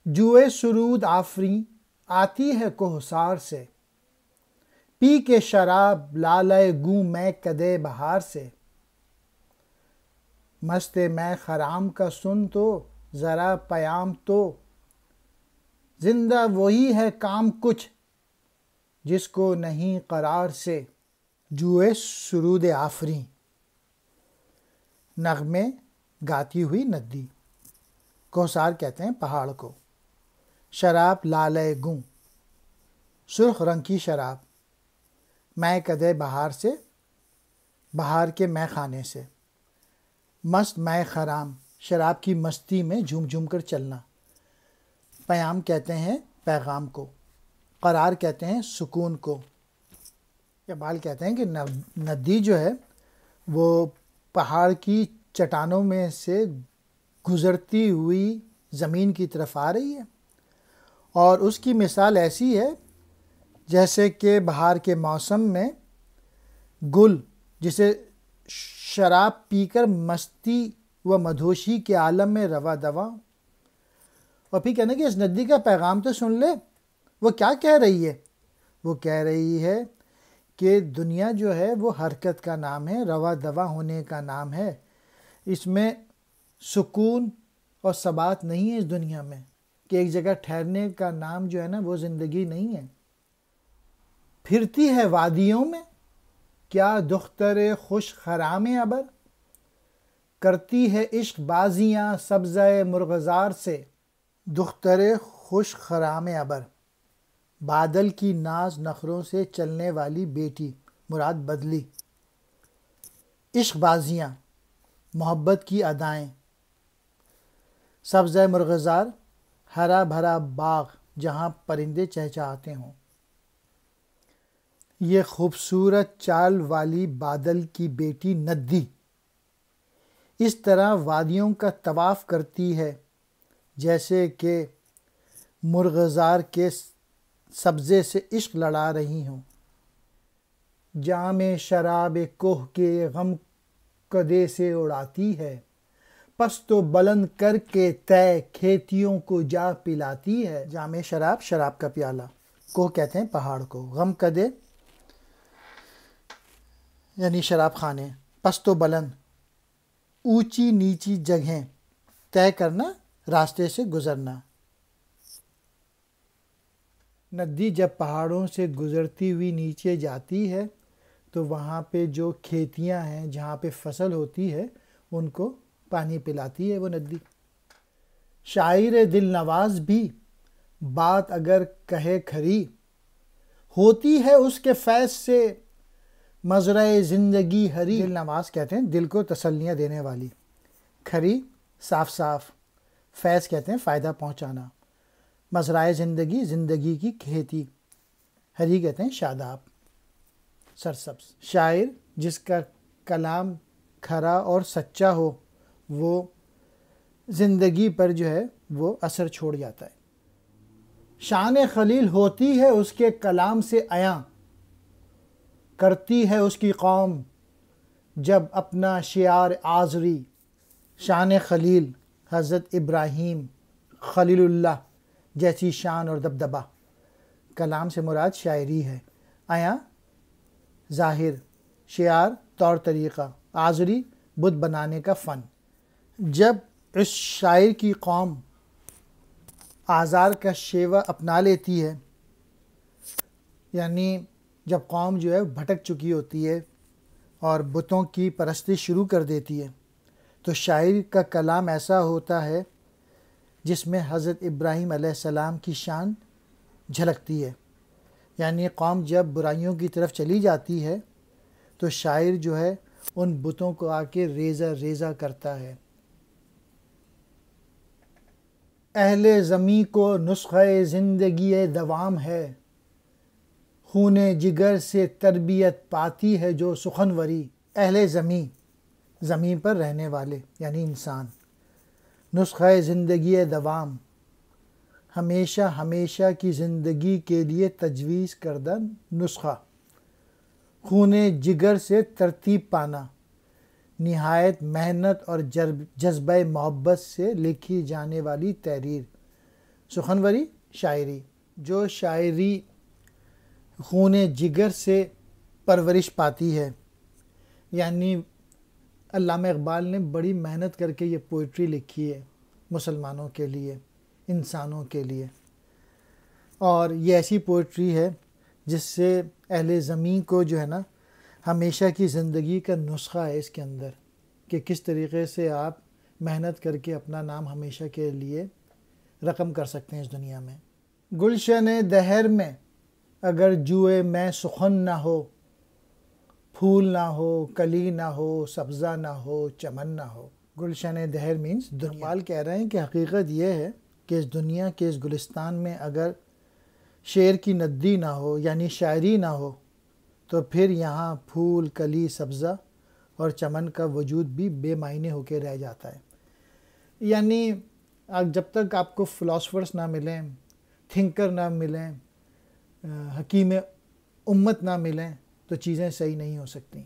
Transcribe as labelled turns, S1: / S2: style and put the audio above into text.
S1: جوئے سرود آفریں آتی ہے کوہسار سے، پی کے شراب لالۂ گوں میں کدے بہار سے۔ مست میں خرام کا سن تو ذرا پیام تو، زندہ وہی ہے کام کچھ جس کو نہیں قرار سے۔ جوئے سرود آفریں، نغمے گاتی ہوئی ندی، کوہسار کہتے ہیں پہاڑ کو۔ شراب لالۂ گوں، سرخ رنگ کی شراب، میں کدے بہار سے، بہار کے مے خانے سے۔ مست میں خرام، شراب کی مستی میں جھوم جھوم کر چلنا۔ پیام کہتے ہیں پیغام کو، قرار کہتے ہیں سکون کو۔ اقبال کہتے ہیں کہ ندی جو ہے وہ پہاڑ کی چٹانوں میں سے گزرتی ہوئی زمین کی طرف آ رہی ہے، اور اس کی مثال ایسی ہے جیسے کہ بہار کے موسم میں گل جسے شراب پی کر مستی و مدہوشی کے عالم میں رواں دواں۔ اور پھر کہنا کہ اس ندی کا پیغام تو سن لے، وہ کیا کہہ رہی ہے؟ وہ کہہ رہی ہے کہ دنیا جو ہے وہ حرکت کا نام ہے، رواں دواں ہونے کا نام ہے۔ اس میں سکون اور ثبات نہیں ہے اس دنیا میں، کہ ایک جگہ ٹھہرنے کا نام جو ہے نا وہ زندگی نہیں ہے۔ پھرتی ہے وادیوں میں کیا دختر خوش خرام ابر، کرتی ہے عشق بازیاں سبزۂ مرغزار سے۔ دختر خوش خرام ابر، بادل کی ناز نخروں سے چلنے والی بیٹی، مراد بدلی۔ عشق بازیاں، محبت کی ادائیں۔ سبزۂ مرغزار، ہرا بھرا باغ جہاں پرندے چہچہاتے ہوں۔ یہ خوبصورت چال والی بادل کی بیٹی ندی اس طرح وادیوں کا طواف کرتی ہے جیسے کہ مرغزار کے سبزے سے عشق لڑا رہی ہوں۔ جام شراب کوہ کے غم کدے سے اڑاتی ہے، پست و بلند کر کے طے کھیتیوں کو جا پلاتی ہے۔ جام شراب، شراب کا پیالہ، کوہ کہتے ہیں پہاڑ کو، غم کدے یعنی شراب خانے، پست و بلند اونچی نیچی جگہیں، طے کرنا راستے سے گزرنا۔ ندی جب پہاڑوں سے گزرتی ہوئی نیچے جاتی ہے تو وہاں پہ جو کھیتیاں ہیں جہاں پہ فصل ہوتی ہے ان کو پانی پلاتی ہے وہ ندی۔ شاعر دل نواز بھی بات اگر کہے کھری، ہوتی ہے اس کے فیض سے مزرع زندگی ہری۔ دل نواز کہتے ہیں دل کو تسلیاں دینے والی، کھری صاف صاف، فیض کہتے ہیں فائدہ پہنچانا، مزرعہ زندگی، زندگی کی کھیتی، ہری کہتے ہیں شاداب سرسبز۔ شاعر جس کا کلام کھرا اور سچا ہو وہ زندگی پر جو ہے وہ اثر چھوڑ جاتا ہے۔ شان خلیل ہوتی ہے اس کے کلام سے عیاں، کرتی ہے اس کی قوم جب اپنا شعار آزری۔ شان خلیل، حضرت ابراہیم خلیل اللہ جیسی شان اور دبدبہ، کلام سے مراد شاعری ہے، عیاں ظاہر، شعار طور طریقہ، آزری بت بنانے کا فن۔ جب اس شاعر کی قوم آزار کا شیوہ اپنا لیتی ہے، یعنی جب قوم جو ہے بھٹک چکی ہوتی ہے اور بتوں کی پرستی شروع کر دیتی ہے تو شاعر کا کلام ایسا ہوتا ہے جس میں حضرت ابراہیم علیہ السلام کی شان جھلکتی ہے۔ یعنی قوم جب برائیوں کی طرف چلی جاتی ہے تو شاعر جو ہے ان بتوں کو آ کے ریزہ ریزہ کرتا ہے۔ اہل زمیں کو نسخہ زندگی دوام ہے، خون جگر سے تربیت پاتی ہے جو سخنوری۔ اہل زمیں، زمین پر رہنے والے یعنی انسان، نسخہ زندگی دوام، ہمیشہ ہمیشہ کی زندگی کے لیے تجویز کردہ نسخہ، خون جگر سے ترتیب پانا، نہایت محنت اور جذبہ محبت سے لکھی جانے والی تحریر، سخنوری شاعری، جو شاعری خون جگر سے پرورش پاتی ہے، یعنی علامہ اقبال نے بڑی محنت کر کے یہ پوئٹری لکھی ہے مسلمانوں کے لیے، انسانوں کے لیے، اور یہ ایسی پوئٹری ہے جس سے اہل زمین کو جو ہے نا ہمیشہ کی زندگی کا نسخہ ہے اس کے اندر، کہ کس طریقے سے آپ محنت کر کے اپنا نام ہمیشہ کے لیے رقم کر سکتے ہیں اس دنیا میں۔ گلشن دہر میں اگر جوئے میں سخن نہ ہو، پھول نہ ہو، کلی نہ ہو، سبزہ نہ ہو، چمن نہ ہو۔ گلشن دہر مینس دنیا۔ اقبال کہہ رہے ہیں کہ حقیقت یہ ہے کہ اس دنیا کے اس گلستان میں اگر شعر کی ندی نہ ہو، یعنی شاعری نہ ہو، تو پھر یہاں پھول، کلی، سبزہ اور چمن کا وجود بھی بے معنی ہو کے رہ جاتا ہے۔ یعنی جب تک آپ کو فلاسفرز نہ ملیں، تھنکر نہ ملیں، حکیم امت نہ ملیں، تو چیزیں صحیح نہیں ہو سکتی۔